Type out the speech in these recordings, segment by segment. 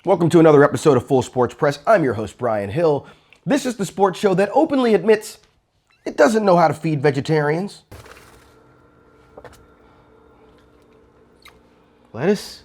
Welcome to another episode of Full Sports Press. I'm your host, Brian Hill. This is the sports show that openly admits it doesn't know how to feed vegetarians. Lettuce?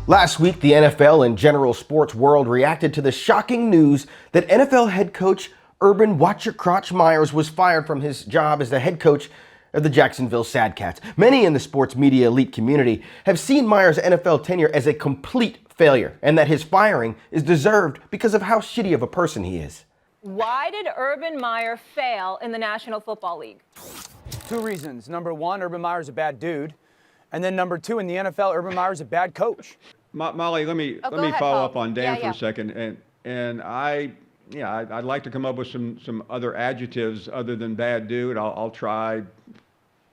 Last week, the NFL and general sports world reacted to the shocking news that NFL head coach Urban Watch Your Crotch Myers was fired from his job as the head coach of the Jacksonville Sadcats. Many in the sports media elite community have seen Myers' NFL tenure as a complete failure, and that his firing is deserved because of how shitty of a person he is. Why did Urban Meyer fail in the National Football League? Two reasons. Number one, Urban Meyer's a bad dude. And then number two, in the NFL, Urban Meyer's a bad coach. Molly, let me follow up on Dan for a second. And I'd like to come up with some other adjectives other than bad dude. I'll try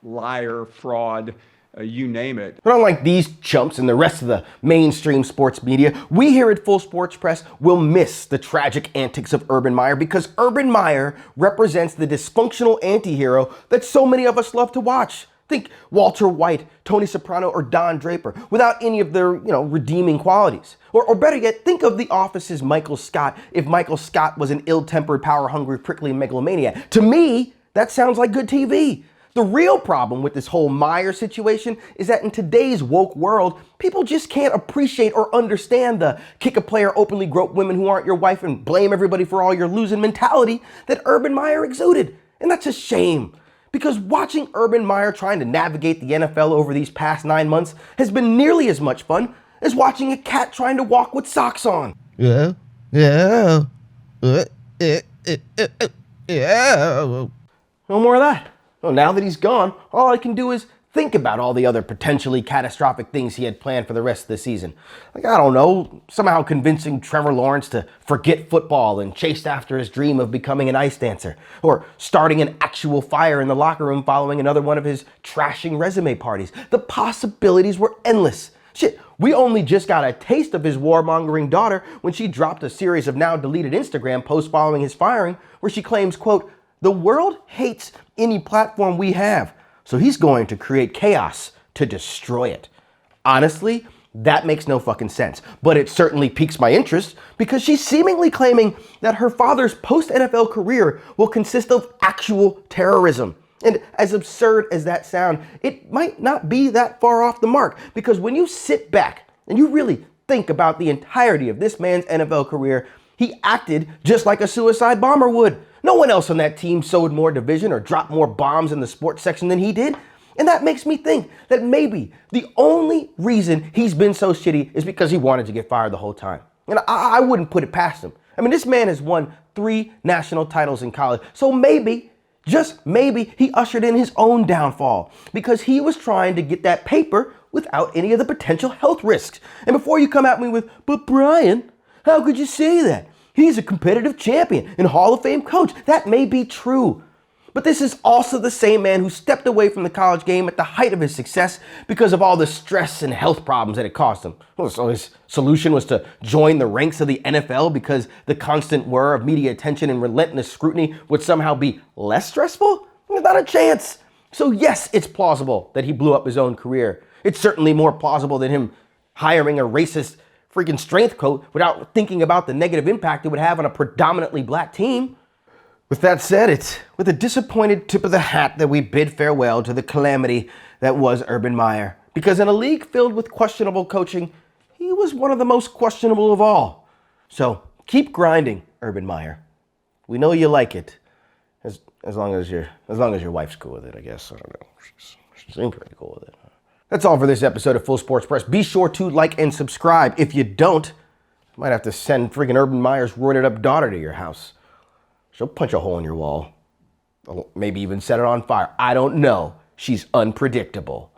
liar, fraud, you name it. But unlike these chumps and the rest of the mainstream sports media, we here at Full Sports Press will miss the tragic antics of Urban Meyer because Urban Meyer represents the dysfunctional anti-hero that so many of us love to watch. Think Walter White, Tony Soprano, or Don Draper, without any of their, redeeming qualities. Or better yet, think of The Office's Michael Scott if Michael Scott was an ill-tempered, power-hungry, prickly megalomaniac. To me, that sounds like good TV. The real problem with this whole Meyer situation is that in today's woke world, people just can't appreciate or understand the kick a player, openly grope women who aren't your wife, and blame everybody for all your losing mentality that Urban Meyer exuded. And that's a shame. Because watching Urban Meyer trying to navigate the NFL over these past 9 months has been nearly as much fun as watching a cat trying to walk with socks on. Yeah. No more of that. Well, now that he's gone, all I can do is think about all the other potentially catastrophic things he had planned for the rest of the season. Like, I don't know, somehow convincing Trevor Lawrence to forget football and chase after his dream of becoming an ice dancer. Or starting an actual fire in the locker room following another one of his trashing resume parties. The possibilities were endless. Shit, we only just got a taste of his warmongering daughter when she dropped a series of now deleted Instagram posts following his firing where she claims, quote, "The world hates any platform we have, so he's going to create chaos to destroy it." Honestly, that makes no fucking sense, but it certainly piques my interest because she's seemingly claiming that her father's post-NFL career will consist of actual terrorism. And as absurd as that sounds, it might not be that far off the mark because when you sit back and you really think about the entirety of this man's NFL career, he acted just like a suicide bomber would. No one else on that team sowed more division or dropped more bombs in the sports section than he did. And that makes me think that maybe the only reason he's been so shitty is because he wanted to get fired the whole time. And I wouldn't put it past him. I mean, this man has won 3 national titles in college. So maybe, just maybe, he ushered in his own downfall because he was trying to get that paper without any of the potential health risks. And before you come at me with, "But Brian, how could you say that? He's a competitive champion and Hall of Fame coach." That may be true. But this is also the same man who stepped away from the college game at the height of his success because of all the stress and health problems that it caused him. So his solution was to join the ranks of the NFL because the constant whir of media attention and relentless scrutiny would somehow be less stressful? Not a chance. So yes, it's plausible that he blew up his own career. It's certainly more plausible than him hiring a racist freaking strength coach without thinking about the negative impact it would have on a predominantly black team. With that said, it's with a disappointed tip of the hat that we bid farewell to the calamity that was Urban Meyer. Because in a league filled with questionable coaching, he was one of the most questionable of all. So keep grinding, Urban Meyer. We know you like it, as long as your wife's cool with it, I guess. I don't know. She seemed pretty cool with it. That's all for this episode of Full Sports Press. Be sure to like and subscribe. If you don't, you might have to send friggin' Urban Meyer's roided up daughter to your house. She'll punch a hole in your wall. Maybe even set it on fire. I don't know. She's unpredictable.